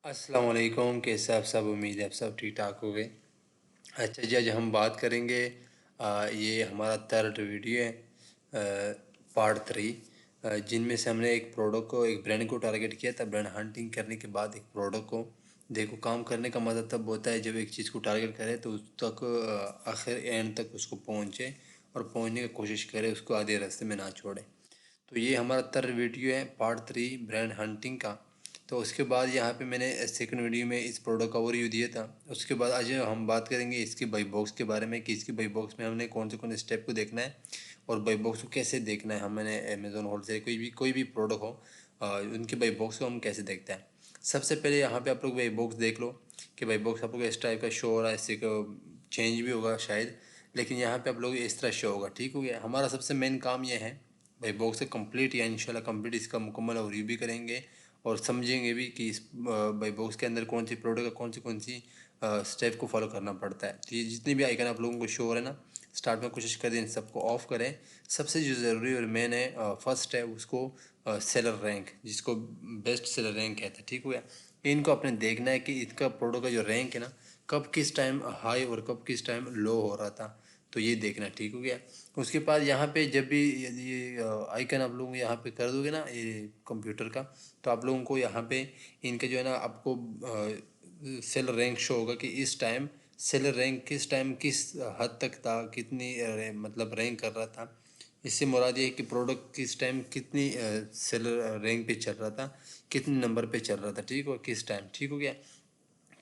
अस्सलाम वालेकुम। कैसे आप सब? उम्मीद है आप सब ठीक ठाक हो गए। अच्छा जी, आज हम बात करेंगे ये हमारा थर्ड वीडियो है, पार्ट 3, जिनमें से हमने एक प्रोडक्ट को, एक ब्रांड को टारगेट किया था। ब्रांड हंटिंग करने के बाद एक प्रोडक्ट को देखो, काम करने का मज़ा तब होता है जब एक चीज़ को टारगेट करे तो उस तक आखिर एंड तक उसको पहुँचे और पहुँचने की कोशिश करे, उसको आधे रास्ते में ना छोड़े। तो ये हमारा थर्ड वीडियो है, पार्ट 3 ब्रांड हंटिंग का। तो उसके बाद यहाँ पे मैंने सेकंड वीडियो में इस प्रोडक्ट का ओवरव्यू दिया था। उसके बाद आज हम बात करेंगे इसकी बाई बॉक्स के बारे में कि इसकी बाई बॉक्स में हमने कौन से स्टेप को देखना है और बाई बॉक्स को कैसे देखना है। हमने अमेज़ोन होलसेल कोई भी प्रोडक्ट हो, उनके बाई बॉक्स को हम कैसे देखते हैं। सबसे पहले यहाँ पे आप लोग बाई बॉक्स देख लो कि बाई बॉक्स आप लोग इस टाइप का शो हो रहा है। इससे चेंज भी होगा शायद, लेकिन यहाँ पे आप लोग इस तरह शो होगा। ठीक हो गया। हमारा सबसे मेन काम ये है भाई बॉक्स से कंप्लीट, या इंशाल्लाह कंप्लीट इसका मुकम्मल ओवरव्यू भी करेंगे और समझेंगे भी कि इस भाई बॉक्स के अंदर कौन सी प्रोडक्ट का कौन सी स्टेप को फॉलो करना पड़ता है। तो ये जितने भी आइकन आप लोगों को शो हो रहे हैं ना, स्टार्ट में कोशिश करें इन सबको ऑफ करें। सबसे जो ज़रूरी और मेन है, फर्स्ट है उसको सेलर रैंक, जिसको बेस्ट सेलर रैंक कहते हैं। ठीक हो गया। इनको अपने देखना है कि इसका प्रोडक्ट का जो रैंक है ना, कब किस टाइम हाई और कब किस टाइम लो हो रहा था, तो ये देखना। ठीक हो गया। उसके बाद यहाँ पे जब भी ये आइकन आप लोग यहाँ पे कर दोगे ना ये कंप्यूटर का, तो आप लोगों को यहाँ पे इनके जो है ना आपको सेल रैंक शो होगा कि इस टाइम सेल रैंक किस टाइम किस हद तक था, कितनी मतलब रैंक कर रहा था। इससे मुराद ये है कि प्रोडक्ट किस टाइम कितनी सेल रैंक पे चल रहा था, कितने नंबर पे चल रहा था। ठीक हो, किस टाइम। ठीक हो गया।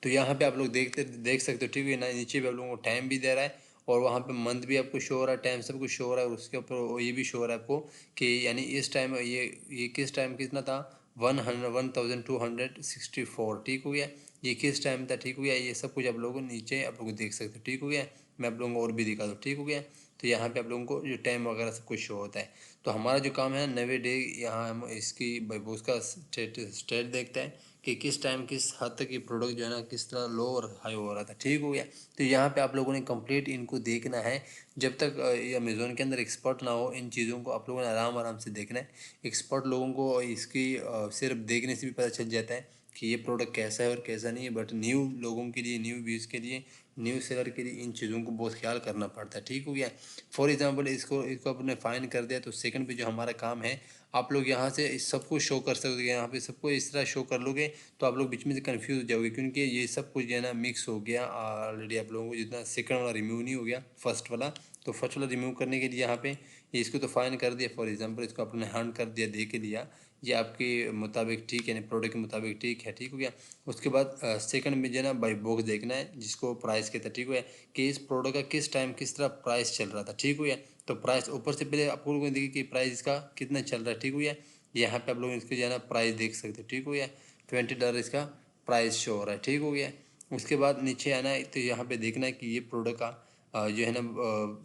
तो यहाँ पे आप लोग देख सकते हो। ठीक है ना, नीचे भी आप लोगों को टाइम भी दे रहा है और वहाँ पे मंथ भी आपको शो हो रहा है, टाइम सब कुछ शो हो रहा है। और उसके ऊपर ये भी शो हो रहा है आपको कि यानी इस टाइम ये किस टाइम कितना था, 1264। ठीक हो गया। ये किस टाइम था। ठीक हो गया। ये सब कुछ आप लोगों को नीचे आप लोग देख सकते हो। ठीक हो गया। मैं आप लोगों को और भी दिखा दूँ। ठीक हो गया। तो यहाँ पे आप लोगों को जो टाइम वगैरह सब कुछ शो होता है। तो हमारा जो काम है 90 डे, यहाँ हम इसकी उसका स्टेट देखते हैं कि किस टाइम किस हद तक ये प्रोडक्ट जो है ना किस तरह लो और हाई हो रहा था। ठीक हो गया। तो यहाँ पे आप लोगों ने कंप्लीट इनको देखना है। जब तक ये अमेज़ोन के अंदर एक्सपर्ट ना हो, इन चीज़ों को आप लोगों ने आराम आराम से देखना है। एक्सपर्ट लोगों को इसकी सिर्फ देखने से भी पता चल जाता है कि ये प्रोडक्ट कैसा है और कैसा नहीं है। बट न्यू लोगों के लिए, न्यू व्यूज़ के लिए, न्यू सेलर के लिए इन चीज़ों को बहुत ख्याल करना पड़ता है। ठीक हो गया। फॉर एग्जांपल इसको इसको अपने फाइन कर दिया तो सेकंड पे जो हमारा काम है, आप लोग यहाँ से इस सबको शो कर सकते हो। यहाँ पे सबको इस तरह शो कर लोगे तो आप लोग बीच में से कंफ्यूज हो जाओगे, क्योंकि ये सब कुछ जो है ना मिक्स हो गया ऑलरेडी। आप लोगों को जितना सेकंड वाला रिमूव नहीं हो गया, फर्स्ट वाला, तो फर्स्ट वाला रिमूव करने के लिए यहाँ पे इसको तो फाइन कर दिया। फॉर एग्जांपल इसको आपने हंड कर दिया, दे के लिया, ये आपके मुताबिक ठीक है, यानी प्रोडक्ट के मुताबिक ठीक है। ठीक हो गया। उसके बाद सेकंड में जो है ना बाई बॉक्स देखना है, जिसको प्राइस कहते हैं। ठीक हो गया। कि इस प्रोडक्ट का किस टाइम किस तरह प्राइस चल रहा था। ठीक हो गया। तो प्राइस ऊपर से पहले आप लोगों को देखिए कि प्राइस इसका कितना चल रहा है। ठीक हो गया। यहाँ पे आप लोग इसको जो है ना प्राइस देख सकते हो। ठीक हो गया। $20 इसका प्राइस शो हो रहा है। ठीक हो गया। उसके बाद नीचे आना है तो यहाँ पे देखना है कि ये प्रोडक्ट का जो है ना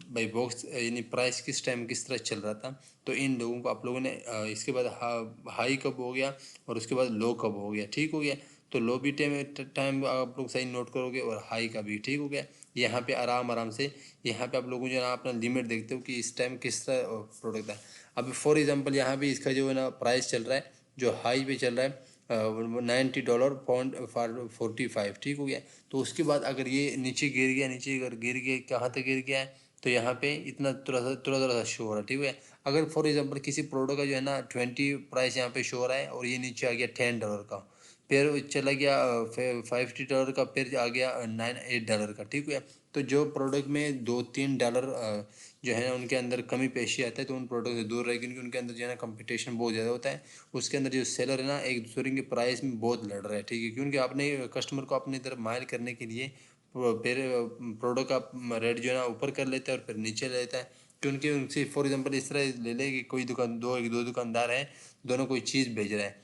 बाई बॉक्स यानी प्राइस किस टाइम किस तरह चल रहा था। तो इन लोगों को आप लोगों ने इसके बाद हाई कब हो गया और उसके बाद लो कब हो गया। ठीक हो गया। तो लो भी टाइम आप लोग सही नोट करोगे और हाई का भी। ठीक हो गया। यहाँ पे आराम आराम से यहाँ पे आप लोगों जो है ना अपना लिमिट देखते हो कि इस टाइम किस तरह प्रोडक्ट है। अभी फॉर एग्जांपल यहाँ पे इसका जो है ना प्राइस चल रहा है, जो हाई पे चल रहा है $90.45। ठीक हो गया। तो उसके बाद अगर ये नीचे गिर गया, नीचे अगर गिर गया, कहाँ तक गिर गया है, तो यहाँ पे इतना थोड़ा सा शो हो रहा है। ठीक है। अगर फॉर एग्जांपल किसी प्रोडक्ट का जो है ना 20 प्राइस यहाँ पे शो हो रहा है और ये नीचे आ गया $10 का, फिर चला गया $50 का, फिर आ गया $8 का। ठीक है। तो जो प्रोडक्ट में $2-3 जो है ना उनके अंदर कमी पेशी आता है, तो उन प्रोडक्ट से दूर रहे, क्योंकि उनके अंदर जो है ना कंपटीशन बहुत ज़्यादा होता है। उसके अंदर जो सेलर है ना एक दूसरे के प्राइस में बहुत लड़ रहा है। ठीक है। क्योंकि आपने कस्टमर को अपनी तरफ माइल करने के लिए फिर प्रोडक्ट का रेट जो है ना ऊपर कर लेता है और फिर नीचे ले लेता है। क्योंकि उनसे फॉर एग्जांपल इस तरह ले ले कि कोई दो दुकानदार हैं, दोनों कोई चीज़ भेज रहा है।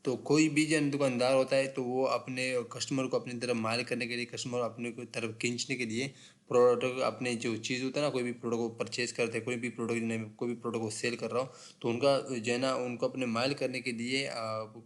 तो कोई भी जन दुकानदार होता है तो वो अपने कस्टमर को अपनी तरफ माइल करने के लिए, कस्टमर अपने को तरफ खींचने के लिए प्रोडक्ट, अपने जो चीज़ होता है ना, कोई भी प्रोडक्ट को परचेज करते हैं, कोई भी प्रोडक्ट को सेल कर रहा हो, तो उनका जो है ना उनको अपने माइल करने के लिए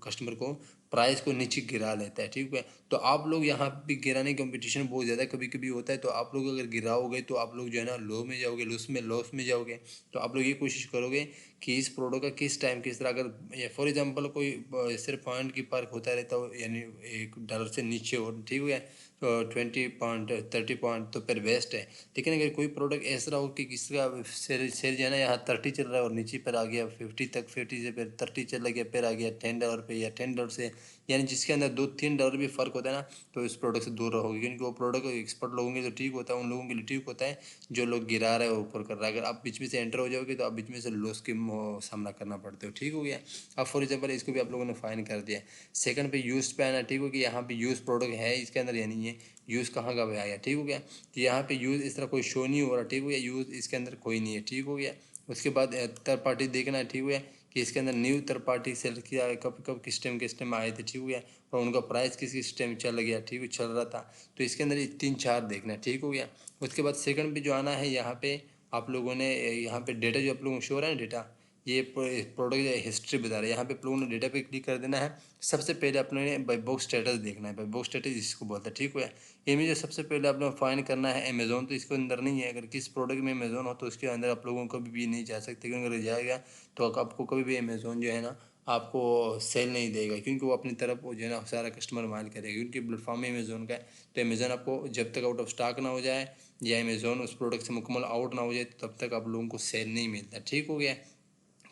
कस्टमर को प्राइस को नीचे गिरा लेता है, ठीक है। तो आप लोग यहाँ पे गिराने कंपटीशन बहुत ज़्यादा कभी कभी होता है, तो आप लोग अगर गिराओगे तो आप लोग जो है ना लो में जाओगे, लॉस में जाओगे। तो आप लोग ये कोशिश करोगे कि इस प्रोडक्ट का किस टाइम किस तरह, अगर फॉर एग्जांपल कोई सिर्फ पॉइंट की पार्क होता रहता हो, यानी $1 से नीचे हो, ठीक है, तो 20 पॉइंट 30 पॉइंट तो फिर बेस्ट है। लेकिन अगर कोई प्रोडक्ट ऐसा हो कि किसी का सेल जो है ना यहाँ 30 चल रहा है और नीचे पर आ गया 50 तक, 50 से फिर 30 चला गया, फिर आ गया $10 पे या $10 से, यानी जिसके अंदर $2-3 भी फ़र्क होता है ना, तो इस प्रोडक्ट से दूर रहोगे, क्योंकि वो प्रोडक्ट एक्सपर्ट लोगों के लिए तो ठीक होता है, उन लोगों के लिए ठीक होता है जो लोग गिरा रहे हो ऊपर कर रहा है। अगर आप बीच में से एंटर हो जाओगे तो आप बीच में से लॉस की सामना करना पड़ते हो, ठीक हो गया। अब फॉर एग्जाम्पल इसको भी आप लोगों ने फाइन कर दिया। सेकंड पे यूज पे आना, ठीक हो गया। यहाँ पे यूज प्रोडक्ट है इसके अंदर, यानी ये यूज़ कहाँ का आया, ठीक हो गया। तो यहाँ पे यूज़ इस तरह कोई शो नहीं हो रहा, ठीक हो गया, यूज़ इसके अंदर कोई नहीं है, ठीक हो गया। उसके बाद थर्ड पार्टी देखना है, ठीक हो गया, कि इसके अंदर न्यू थर्ड पार्टी सेल किया है, कब कब किस टाइम आए थे, ठीक हो गया, और उनका प्राइस किस टाइम चल गया, ठीक है, चल रहा था। तो इसके अंदर 3-4 देखना है, ठीक हो गया। उसके बाद सेकंड पे जो आना है, यहाँ पे आप लोगों ने यहाँ पे डेटा जो आप लोगों को शो हो रहा है ना, डेटा, ये प्रोडक्ट हिस्ट्री बता रहा है। यहाँ पे आप लोगों ने डेटा पे क्लिक कर देना है। सबसे पहले अपने बाई बॉक्स स्टेटस देखना है, बाई बॉक्स स्टेटस इसको बोलता है, ठीक है। इनमें जो सबसे पहले आप लोग फाइंड करना है अमेज़ोन, तो इसके अंदर नहीं है। अगर किस प्रोडक्ट में अमेज़ोन हो तो उसके अंदर आप लोगों को भी नहीं जा सकते, क्योंकि अगर जाएगा तो आपको कभी भी अमेज़ोन जो है ना आपको सेल नहीं देगा, क्योंकि वो अपनी तरफ वो जो है ना सारा कस्टमर माल करेगा, क्योंकि प्लेटफॉर्म अमेज़ोन का है। तो अमेज़ोन आपको जब तक आउट ऑफ स्टॉक ना हो जाए या अमेज़ोन उस प्रोडक्ट से मुकम्मल आउट ना हो जाए, तब तक आप लोगों को सेल नहीं मिलता, ठीक हो गया।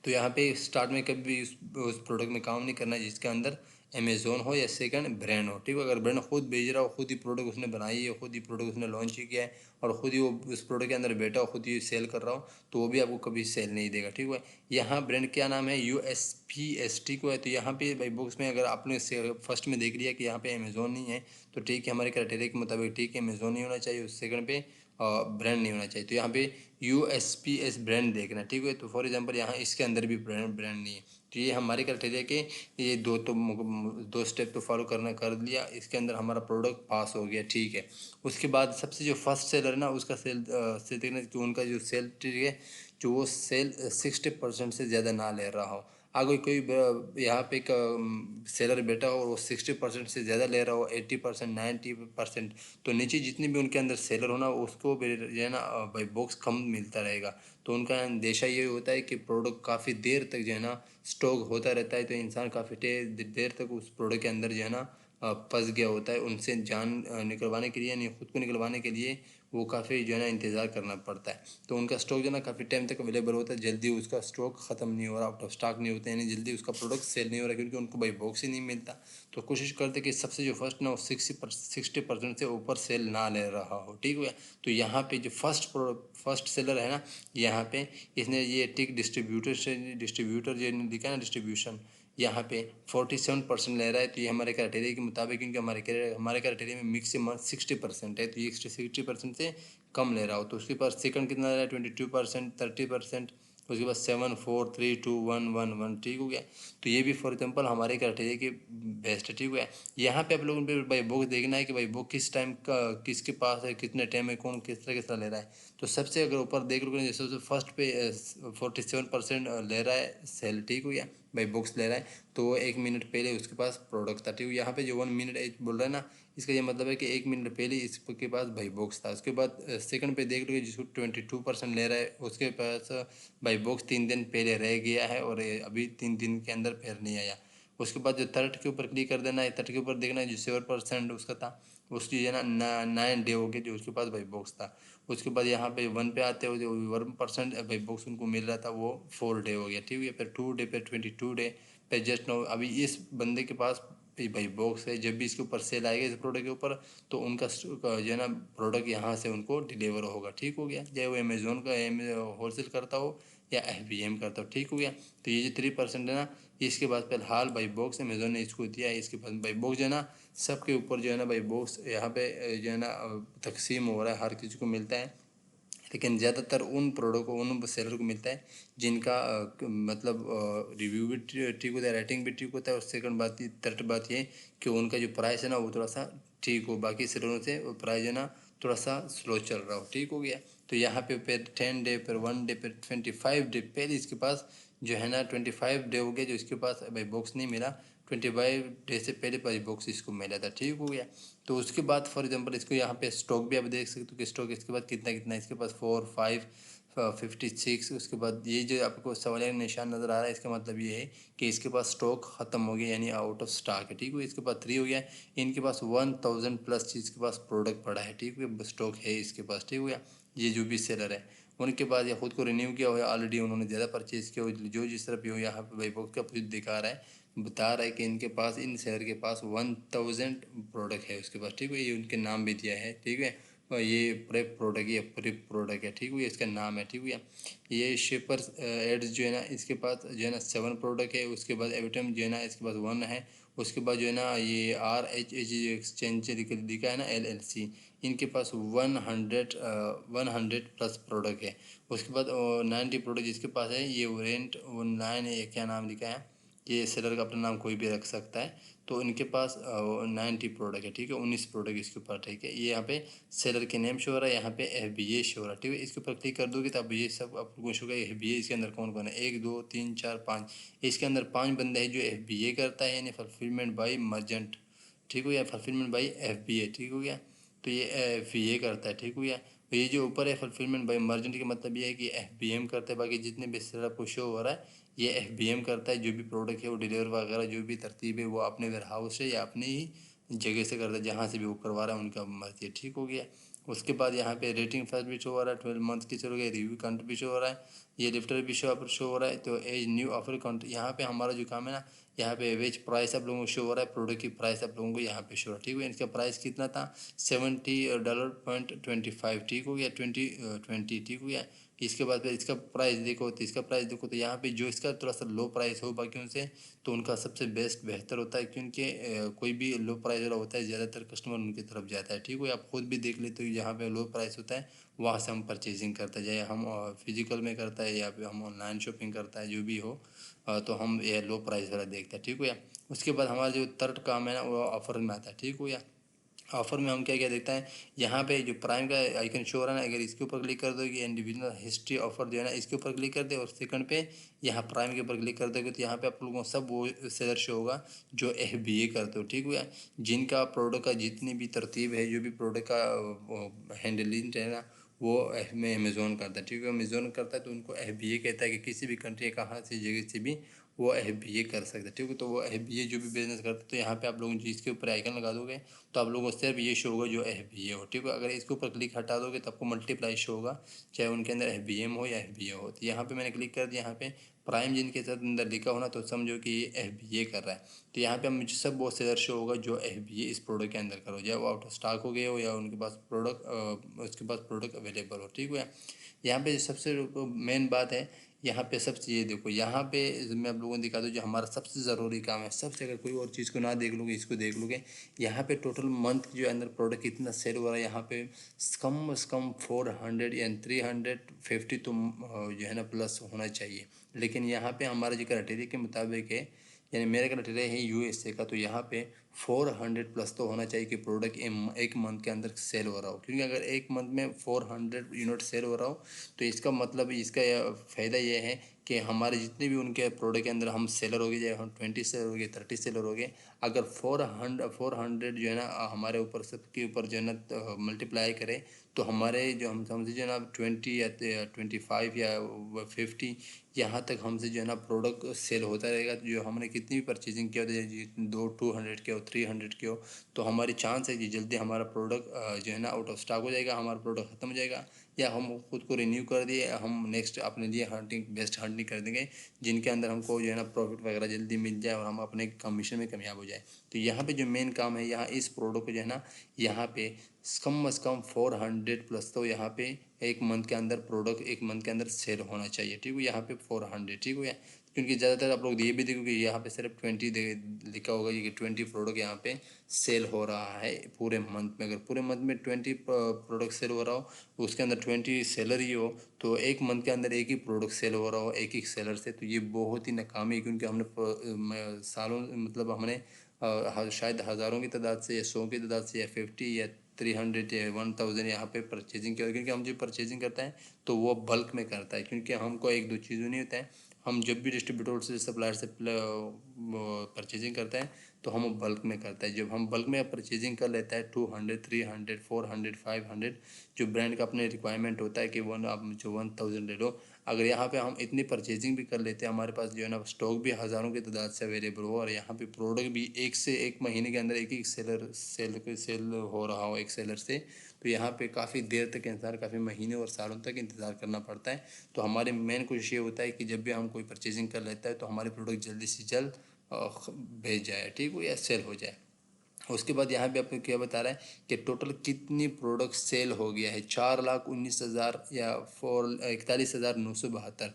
तो यहाँ पे स्टार्ट में कभी भी उस प्रोडक्ट में काम नहीं करना है जिसके अंदर अमेज़ोन हो या सेकंड ब्रांड हो, ठीक है। अगर ब्रांड खुद भेज रहा हो, खुद ही प्रोडक्ट उसने बनाई है, खुद ही प्रोडक्ट उसने लॉन्च किया है और खुद ही वो उस प्रोडक्ट के अंदर बैठा हो, खुद ही सेल कर रहा हो, तो वो भी आपको कभी सेल नहीं देगा, ठीक है। यहाँ ब्रांड क्या नाम है, USPST को है। तो यहाँ पे भाई बुक्स में अगर आपने फर्स्ट में देख लिया कि यहाँ पे अमेज़ोन नहीं है, तो ठीक है, हमारे क्राइटेरिया के मुताबिक ठीक है, अमेज़ोन नहीं होना चाहिए, उस सेकंड पे ब्रांड नहीं होना चाहिए। तो यहाँ पे USPS ब्रांड देखना, ठीक है। तो फॉर एग्जांपल यहाँ इसके अंदर भी ब्रांड नहीं है, तो ये हमारे क्राइटेरिया के ये दो स्टेप तो फॉलो करना कर लिया, इसके अंदर हमारा प्रोडक्ट पास हो गया, ठीक है। उसके बाद सबसे जो फर्स्ट सेलर है ना, उसका से देखना कि उनका जो सेल, ठीक है, जो वो सेल 60% से ज़्यादा ना ले रहा हो। अगर कोई यहाँ पे एक सेलर बैठा हो और वो 60% से ज़्यादा ले रहा हो, 80%, 90%, तो नीचे जितने भी उनके अंदर सेलर होना उसको भी जो है ना भाई बॉक्स कम मिलता रहेगा। तो उनका अंदेशा ये होता है कि प्रोडक्ट काफ़ी देर तक जो है ना स्टॉक होता रहता है, तो इंसान काफ़ी देर तक उस प्रोडक्ट के अंदर जो है ना फंस गया होता है। उनसे जान निकलवाने के लिए, यानी खुद को निकलवाने के लिए वो काफ़ी जो है ना इंतज़ार करना पड़ता है। तो उनका स्टॉक जो है ना काफ़ी टाइम तक अवेलेबल होता है, जल्दी उसका स्टॉक ख़त्म नहीं हो रहा, आउट ऑफ स्टॉक नहीं होता है, यानी जल्दी उसका प्रोडक्ट सेल नहीं हो रहा, क्योंकि उनको भाई बॉक्स ही नहीं मिलता। तो कोशिश करते कि सबसे जो फर्स्ट ना वो 60% से ऊपर सेल ना ले रहा हो, ठीक है। तो यहाँ पे जो फर्स्ट सेलर है ना, यहाँ पे इसने ये टिक डिस्ट्रीब्यूटर जो लिखा है ना, डिस्ट्रीब्यूशन, यहाँ पे 47% ले रहा है। तो ये हमारे क्राइटेरिया के मुताबिक, क्योंकि हमारे क्राइटेरिया में मिक्सिमम 60% है, तो ये 60% से कम ले रहा हो। तो उसके पास सेकंड कितना ले रहा है, 22%, 30%। उसके बाद 7, 4, 3, 2, 1, 1, 1, ठीक हो गया। तो ये भी फॉर एग्जांपल हमारे क्राइटेरिया के बेस्ट है, ठीक है। यहाँ पे आप लोगों को भाई बुक देखना है कि भाई बुक किस टाइम का किसके पास है, कितने टाइम में कौन किस तरह ले रहा है। तो सबसे अगर ऊपर देख लो, जैसे सबसे फर्स्ट पे 47% ले रहा है सेल, ठीक हो गया, भाई बुक्स ले रहा है। तो वो 1 मिनट पहले उसके पास प्रोडक्ट था, ठीक है। यहाँ पे जो 1 मिनट एज बोल रहा है ना, इसका ये मतलब है कि 1 मिनट पहले इसके पास भाई बॉक्स था। उसके बाद सेकंड पे देख लो, जिसको 22% ले रहा है, उसके पास भाई बॉक्स 3 दिन पहले रह गया है और अभी 3 दिन के अंदर फिर नहीं आया। उसके बाद जो थर्ड के ऊपर क्लिक कर देना है, थर्ड के ऊपर देखना है जो 7% उसका था, उसकी जो है ना 9 डे हो गए जो उसके पास भाई बॉक्स था। उसके बाद यहाँ पे 1 पे आते हो, जो 1% भाई बॉक्स उनको मिल रहा था, वो 4 डे हो गया, ठीक है। फिर 2 डे पे 22 डे पे जस्ट नो अभी इस बंदे के पास भाई बॉक्स है। जब भी इसके ऊपर सेल आएगा इस प्रोडक्ट के ऊपर, तो उनका जो है ना प्रोडक्ट यहाँ से उनको डिलीवर होगा, ठीक हो गया। चाहे वो अमेज़ोन का होलसेल करता हो या FBM करता हो, ठीक हो गया। तो ये जो 3% है ना, इसके बाद फिलहाल भाई बॉक्स अमेज़ोन ने इसको दिया है। इसके बाद भाई बॉक्स जो है ना सबके ऊपर जो है ना भाई बॉक्स यहाँ पे जो है ना तकसीम हो रहा है, हर किसी को मिलता है। लेकिन ज़्यादातर उन प्रोडक्ट को, उन सेलर को मिलता है जिनका मतलब रिव्यू भी ठीक होता है, रेटिंग भी ठीक होता है, और सेकंड बात, थर्ड बात ये कि उनका जो प्राइस है ना वो थोड़ा सा ठीक हो, बाकी सेलरों से प्राइस है ना थोड़ा सा स्लो चल रहा हो, ठीक हो गया। तो यहाँ पे फिर 10 डे, फिर 1 डे, फिर 25 डे, पहले इसके पास जो है ना 25 डे हो गया जो इसके पास भाई बॉक्स नहीं मिला। 25 डेज से पहले 5 बॉक्स इसको मिला था, ठीक हो गया। तो उसके बाद फॉर एग्जांपल इसको यहाँ पे स्टॉक भी आप देख सकते हो कि स्टॉक इसके बाद कितना कितना इसके पास 4 5 56। उसके बाद ये जो आपको सवालिया निशान नज़र आ रहा है, इसका मतलब ये है कि इसके पास स्टॉक ख़त्म हो गया, यानी आउट ऑफ स्टॉक है, ठीक है। इसके पास 3 हो गया। इनके पास 1000 प्लस चीज़ के पास प्रोडक्ट पड़ा है, ठीक है, स्टॉक है इसके पास, ठीक हो गया। ये जो भी सेलर है उनके बाद या खुद को रिन्यू किया हो या ऑलरेडी उन्होंने ज़्यादा परचेज़ किया हो, जो जिस तरह भी हो, यहाँ पे भाई बॉक्स का कुछ दिखा रहा है, बता रहा है कि इनके पास, इन सेलर के पास 1000 प्रोडक्ट है उसके पास, ठीक है। ये उनके नाम भी दिया है, ठीक है। और ये प्रेप प्रोडक्ट, ये प्रेप प्रोडक्ट है, ठीक है, इसका नाम है, ठीक है। ये शेपर एड्स जो है ना, इसके पास जो है ना 7 प्रोडक्ट है। उसके बाद एविटम जो है ना, इसके पास 1 है। उसके बाद जो है ना ये RHH एक्सचेंज दिखा है ना, LLC, इनके पास 100 प्लस प्रोडक्ट है। उसके बाद 90 प्रोडक्ट जिसके पास है, ये ओरेंट ऑनलाइन है, ये क्या नाम लिखा है, ये सेलर का अपना नाम कोई भी रख सकता है। तो इनके पास 90 प्रोडक्ट है, ठीक है, 19 प्रोडक्ट इसके ऊपर, ठीक है। ये यहाँ पे सेलर के नेम शो हो रहा है, यहाँ पे FBA शो हो रहा है, ठीक है। इसके ऊपर क्लिक कर दोगे तो अब ये सब आपको शो होगा। FBA इसके अंदर कौन कौन है, 1 2 3 4 5, इसके अंदर 5 बंदे हैं जो FBA करता है, यानी फुलफिलमेंट बाई मर्जेंट, ठीक हो गया, फुलफिलमेंट बाई FBA, ठीक हो गया। तो ये FBA करता है, ठीक हो गया। तो ये जो ऊपर है फुलफिलमेंट बाई मर्जेंट का मतलब ये है कि FBM करता है। बाकी जितने भी सेलर आपको शो हो रहा है, ये FBM करता है। जो भी प्रोडक्ट है वो डिलीवर वगैरह जो भी तरतीब है वो अपने वेयर हाउस से या अपने ही जगह से करता है, जहाँ से भी वो करवा रहा है उनका मर्जी है, ठीक हो गया। उसके बाद यहाँ पे रेटिंग फर्स्ट भी शो हो रहा है, 12 मंथ की चलो गया, रिव्यू काउंट भी शो हो रहा है, ये लिफ्टर भी शो हो रहा है। तो एज न्यू ऑफर काउंट, यहाँ पे हमारा जो काम है ना, यहाँ पे वेज प्राइस आप लोगों को शो हो रहा है, प्रोडक्ट की प्राइस आप लोगों को यहाँ पे शो हो रहा है, ठीक है। इसका प्राइस कितना था, $70.25, ठीक हो गया, 20, ठीक हो गया। इसके बाद फिर इसका प्राइस देखो, तो इसका प्राइस देखो तो यहाँ पे जो इसका थोड़ा सा लो प्राइस हो बाकियों से, तो उनका सबसे बेस्ट बेहतर होता है, क्योंकि कोई भी लो प्राइस वाला होता है ज़्यादातर कस्टमर उनकी तरफ जाता है, ठीक है। आप खुद भी देख लेते हो, यहाँ पे लो प्राइस होता है वहाँ से हम परचेजिंग करते हैं, चाहे हम फिजिकल में करता है या फिर हम ऑनलाइन शॉपिंग करता है, जो भी हो, तो हम ये लो प्राइस वाला देखते हैं, ठीक है। उसके बाद हमारा जो थर्ड काम है ना, वो ऑफर में आता है, ठीक हो गया। ऑफर में हम क्या क्या देखते हैं, यहाँ पे जो प्राइम का आइकन शो हो रहा है ना, अगर इसके ऊपर क्लिक कर दोगे, इंडिविजुअल हिस्ट्री ऑफर जो है ना, इसके ऊपर क्लिक कर दे और सेकंड पे यहाँ प्राइम के ऊपर क्लिक कर दोगे, तो यहाँ पे आप लोगों को सब वो सेलर शो होगा जो FBA करते हो, ठीक हुआ। जिनका प्रोडक्ट का जितनी भी तरतीब है, जो भी प्रोडक्ट का हैंडलिंग है ना, वो में अमेज़ोन करता है, ठीक है। अमेज़ोन करता है तो उनको FBA कहता है कि किसी भी कंट्री कहाँ से जगह से भी वो FBA कर सकता है, ठीक है। तो वो FBA जो भी बिजनेस करता है, तो यहाँ पे आप लोग जिसके ऊपर आइकन लगा दोगे तो आप लोगों को सिर्फ ये शो होगा जो FBA हो, ठीक है। अगर इसके ऊपर क्लिक हटा दोगे तो आपको मल्टीप्लाई शो होगा, चाहे उनके अंदर FBM हो या FBA हो। तो यहाँ पे मैंने क्लिक कर दिया, यहाँ पे प्राइम जिनके साथ अंदर लिखा हो ना, तो समझो कि ये FBA कर रहा है। तो यहाँ पे मुझे सब वो सेलर शो होगा जो FBA इस प्रोडक्ट के अंदर करो, चाहे वो आउट ऑफ स्टॉक हो गए हो या उनके पास प्रोडक्ट उसके पास प्रोडक्ट अवेलेबल हो, ठीक है। यहाँ पे सबसे मेन बात है, यहाँ पे सब चीज़ें देखो, यहाँ पे मैं आप लोगों को दिखा दूँ जो हमारा सबसे ज़रूरी काम है, सबसे, अगर कोई और चीज़ को ना देख लोगे इसको देख लोगे। यहाँ पे टोटल मंथ जो अंदर प्रोडक्ट कितना सेल हो रहा है, यहाँ पे कम से कम 400 या 350 तो जो है ना प्लस होना चाहिए। लेकिन यहाँ पे हमारे जो क्राइटेरिया के मुताबिक है, यानी मेरा क्राइटेरिया है USA का, तो यहाँ पे 400 प्लस तो होना चाहिए कि प्रोडक्ट एक मंथ के अंदर सेल हो रहा हो। क्योंकि अगर एक मंथ में 400 यूनिट सेल हो रहा हो, तो इसका मतलब, इसका फ़ायदा ये है कि हमारे जितने भी उनके प्रोडक्ट के अंदर हम सेलर हो गए, चाहे हम 20 सेलर हो गए, 30 सेलर हो गए, अगर 400 जो है ना हमारे ऊपर सबके ऊपर जो है ना मल्टीप्लाई करें, तो हमारे जो हम समझे जो है ना 20 या 25 या 50, यहाँ तक हमसे जो है ना प्रोडक्ट सेल होता रहेगा। तो जो हमने कितनी भी परचेजिंग किया हो, 200 के हो, 300 के हो, तो हमारी चांस है कि जल्दी हमारा प्रोडक्ट जो है ना आउट ऑफ स्टॉक हो जाएगा, हमारा प्रोडक्ट ख़त्म हो जाएगा, या हम खुद को रिन्यू कर दिए, हम नेक्स्ट अपने लिए हंटिंग बेस्ट हंटिंग कर देंगे, जिनके अंदर हमको जो है ना प्रॉफिट वगैरह जल्दी मिल जाए और हम अपने कमीशन में कामयाब हो जाए। तो यहाँ पे जो मेन काम है, यहाँ इस प्रोडक्ट को जो है ना, यहाँ पे कम से कम 400 प्लस तो यहाँ पे एक मंथ के अंदर प्रोडक्ट एक मंथ के अंदर सेल होना चाहिए, ठीक है। यहाँ पे 400, ठीक है। क्योंकि ज़्यादातर आप लोग ये भी देखोगे यहाँ पे सिर्फ 20 लिखा होगा, ये कि 20 प्रोडक्ट यहाँ पे सेल हो रहा है पूरे मंथ में। अगर पूरे मंथ में 20 प्रोडक्ट सेल हो रहा हो, उसके अंदर 20 सेलर ही हो, तो एक मंथ के अंदर एक ही प्रोडक्ट सेल हो रहा हो एक एक सेलर से, तो ये बहुत ही नाकामी है। क्योंकि हमने सालों, मतलब हमने शायद हज़ारों की तादाद से या 100 की तादाद से या 50 या 300 या 1000 यहाँ पे परचेजिंग किया, क्योंकि हम जो परचेजिंग करते हैं तो वो बल्क में करता है, क्योंकि हमको एक दो चीज़ों नहीं होता है, हम जब भी डिस्ट्रीब्यूटर से सप्लायर से परचेजिंग करते हैं तो हम बल्क में करते हैं। जब हम बल्क में परचेजिंग कर लेता है 200, 300, 400, 500 जो ब्रांड का अपने रिक्वायरमेंट होता है कि आप जो 1000 ले लो, अगर यहाँ पे हम इतनी परचेजिंग भी कर लेते हैं, हमारे पास जो है ना स्टॉक भी हज़ारों की तादाद से अवेलेबल हो और यहाँ पे प्रोडक्ट भी एक से एक महीने के अंदर एक सेल हो रहा हो एक सेलर से, तो यहाँ पे काफ़ी देर तक इंतज़ार, काफ़ी महीने और सालों तक इंतज़ार करना पड़ता है। तो हमारे मेन कोशिश ये होता है कि जब भी हम कोई परचेजिंग कर लेता है तो हमारे प्रोडक्ट जल्दी से जल्द भेज जाए, ठीक हो, या सेल हो जाए। उसके बाद यहाँ पे आपको क्या बता रहा है कि टोटल कितनी प्रोडक्ट सेल हो गया है, 4,19,000 या 41,972,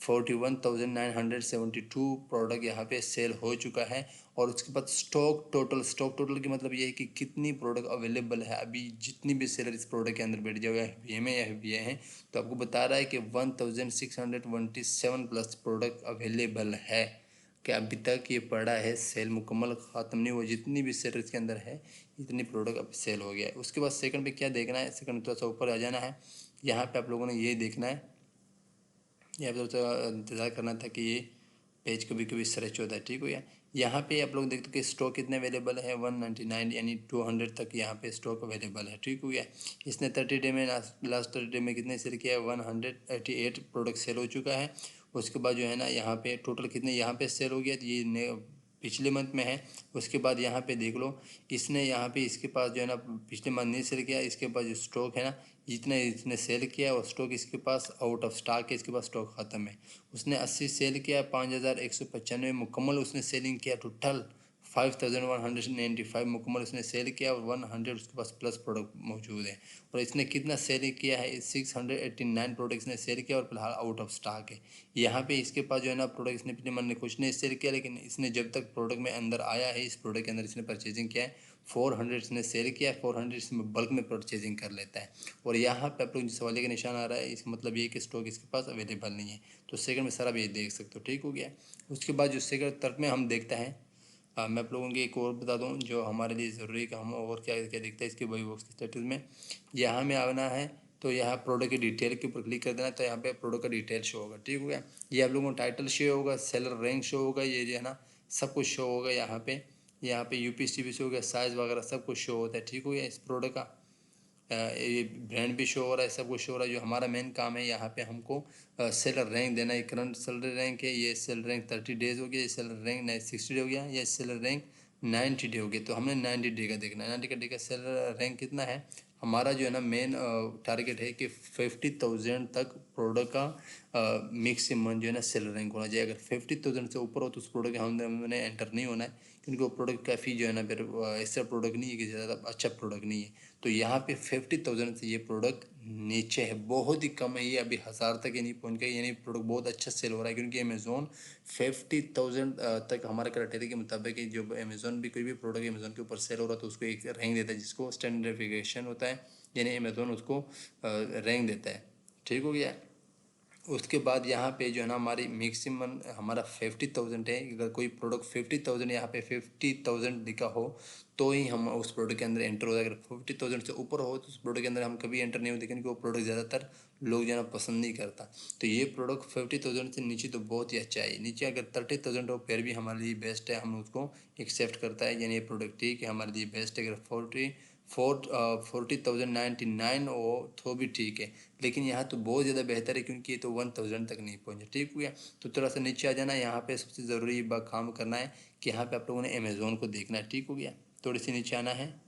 41,972 प्रोडक्ट यहाँ पे सेल हो चुका है। और उसके बाद स्टॉक टोटल की मतलब ये है कि कितनी प्रोडक्ट अवेलेबल है अभी, जितनी भी सेलर इस प्रोडक्ट के अंदर बैठ जाओ, या FBA में या FBA हैं, तो आपको बता रहा है कि 1627 प्लस प्रोडक्ट अवेलेबल है, कि अभी तक ये पड़ा है, सेल मुकम्मल ख़त्म नहीं हुआ, जितनी भी सेल इसके अंदर है इतनी प्रोडक्ट अब सेल हो गया है। उसके बाद सेकंड पे क्या देखना है, सेकंड थोड़ा सा ऊपर आ जाना है, यहाँ पे आप लोगों ने ये देखना है, यहाँ पे थोड़ा सा इंतज़ार करना था कि ये पेज कभी कभी सर्च होता है, ठीक हो गया। यहाँ पे आप लोग देखते हो कि स्टॉक कितने अवेलेबल है, 199 यानी 200 तक यहाँ पे स्टॉक अवेलेबल है, ठीक हो गया। इसने 30 डे में लास्ट 30 डे में कितने सेल किया है, 188 प्रोडक्ट सेल हो चुका है। उसके बाद जो है ना यहाँ पे टोटल कितने यहाँ पे सेल हो गया, तो ये पिछले मंथ में है। उसके बाद यहाँ पे देख लो, इसने यहाँ पे इसके पास जो है ना पिछले मंथ नहीं सेल किया, इसके पास जो स्टॉक है ना जितने इसने सेल किया और स्टॉक इसके पास आउट ऑफ स्टॉक है, इसके पास स्टॉक ख़त्म है। उसने 80 सेल किया, 5195 मुकम्मल उसने सेलिंग किया, टोटल 5195 मुकम्मल उसने सेल किया और 100 उसके पास प्लस प्रोडक्ट मौजूद है। और इसने कितना सेल किया है, 689 प्रोडक्ट इसने सेल किया और फिलहाल आउट ऑफ स्टॉक है। यहाँ पे इसके पास जो है ना प्रोडक्ट इसने पिछले मंथ में कुछ नहीं सेल किया, लेकिन इसने जब तक प्रोडक्ट में अंदर आया है, इस प्रोडक्ट के अंदर इसने परचेजिंग किया है, 400 इसने सेल किया है, 400 इसमें बल्क में परचेजिंग कर लेता है। और यहाँ पे आप लोग जिस सवालिया का निशान आ रहा है, इसका मतलब ये कि स्टॉक इसके पास अवेलेबल नहीं है। तो सेकंड में सारा आप ये देख सकते हो, ठीक हो गया। उसके बाद जो सेकंड तर्क में हम देखते हैं, मैं आप लोगों को एक और बता दूं जो हमारे लिए ज़रूरी है कि हम और क्या क्या देखते हैं इसके वही बॉक्स के स्टेटस में। यहाँ में आना है तो यहाँ प्रोडक्ट की डिटेल के ऊपर क्लिक कर देना, तो यहाँ पे प्रोडक्ट का डिटेल शो होगा, ठीक हो गया। ये आप लोगों को टाइटल शो होगा, सेलर रैंक शो होगा, ये जो है ना सब कुछ शो होगा यहाँ पे। UPC शो हो गया, साइज़ वगैरह सब कुछ शो होता है, ठीक हो गया। इस प्रोडक्ट का ये ब्रांड भी शो हो रहा है, सब कुछ शो हो रहा है। जो हमारा मेन काम है यहाँ पे हमको सेलर रैंक देना है। करंट सेलर रैंक है, ये सेलर रैंक 30 डेज हो गया, ये सेलर रैंक 60 डे हो गया, ये सेलर रैंक 90 डे हो गया। तो हमने 90 डे का देखना है, 90 डे का सेलर रैंक कितना है। हमारा जो है ना मेन टारगेट है कि 50,000 तक प्रोडक्ट का मैक्सिमम जो है ना सेलर रैंक होना चाहिए। अगर 50,000 से ऊपर हो तो उस प्रोडक्ट हमने एंटर नहीं होना है, क्योंकि वो प्रोडक्ट काफ़ी जो है ना फिर ऐसा प्रोडक्ट नहीं है कि ज़्यादा अच्छा प्रोडक्ट नहीं है। तो यहाँ पे 50,000 से ये प्रोडक्ट नीचे है, बहुत ही कम है, ये अभी 1000 तक ही नहीं पहुँच गया, यानी प्रोडक्ट बहुत अच्छा सेल हो रहा है। क्योंकि अमेज़ोन 50,000 तक हमारे क्राइटेरिया के मुताबिक जो अमेज़ोन भी कोई भी प्रोडक्ट अमेज़ोन के ऊपर सेल हो रहा है तो उसको एक रैंक देता है, जिसको स्टैंडर्डिफिकेशन होता है, यानी अमेज़ोन उसको रैंक देता है, ठीक हो गया। उसके बाद यहाँ पे जो है ना हमारी मैक्सिमम हमारा 50,000 है। अगर कोई प्रोडक्ट 50,000 यहाँ पे 50,000 लिखा हो तो ही हम उस प्रोडक्ट के अंदर एंटर होता है। अगर 50,000 से ऊपर हो तो उस प्रोडक्ट के अंदर हम कभी एंटर नहीं होते, क्योंकि वो प्रोडक्ट ज़्यादातर लोग जो है ना पसंद नहीं करता। तो ये प्रोडक्ट 50,000 से नीचे तो बहुत ही अच्छा है, नीचे अगर 30,000 हो फिर भी हमारे लिए बेस्ट है, हम उसको एक्सेप्ट करता है, यानी ये प्रोडक्ट ठीक है हमारे लिए बेस्ट है। अगर 40,099 हो तो भी ठीक है, लेकिन यहाँ तो बहुत ज़्यादा बेहतर है, क्योंकि ये तो 1000 तक नहीं पहुँचे, ठीक हो गया। तो थोड़ा सा नीचे आ जाना, यहाँ पे सबसे ज़रूरी काम करना है कि यहाँ पे आप लोगों ने अमेज़ोन को देखना है, ठीक हो गया। थोड़ी सी नीचे आना है,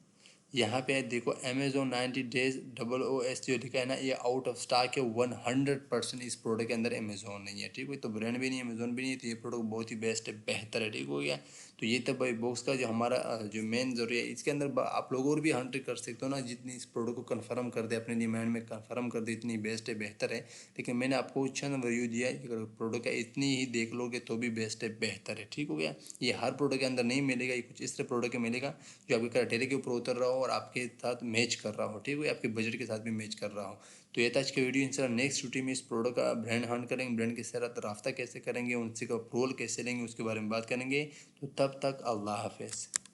यहाँ पे देखो अमेज़ोन 90 डेज OOS जो लिखा है ना, ये आउट ऑफ स्टॉक है। 100% इस प्रोडक्ट के अंदर अमेज़ोन नहीं है, ठीक है। तो ब्रांड भी नहीं है, अमेज़ोन भी नहीं है, तो ये प्रोडक्ट बहुत ही बेस्ट है, बेहतर है, ठीक हो गया। तो ये तो भाई बॉक्स का जो हमारा जो मेन जरूरी है, इसके अंदर आप लोग और भी हंट कर सकते हो ना, जितनी इस प्रोडक्ट को कन्फर्म कर दे, अपने डिमांड में कन्फर्म कर दे, इतनी बेस्ट है, बेहतर है। लेकिन मैंने आपको अच्छा रिव्यू दिया है, अगर प्रोडक्ट का इतनी ही देख लोगे तो भी बेस्ट है, बेहतर है, ठीक हो गया। ये हर प्रोडक्ट के अंदर नहीं मिलेगा, ये कुछ इस तरह प्रोडक्ट के मिलेगा जो आपके क्राइटेरिया के ऊपर उतर रहा हो और आपके साथ मैच कर रहा हो, ठीक है, आपके बजट के साथ भी मैच कर रहा हो। तो ये था आज की वीडियो। इंशाल्लाह नेक्स्ट वीडियो में इस प्रोडक्ट का ब्रांड हंट करेंगे, ब्रांड के साथ रास्ता कैसे करेंगे, उनसे का अप्रूवल कैसे लेंगे, उसके बारे में बात करेंगे। तो तब तक अल्लाह हाफिज़।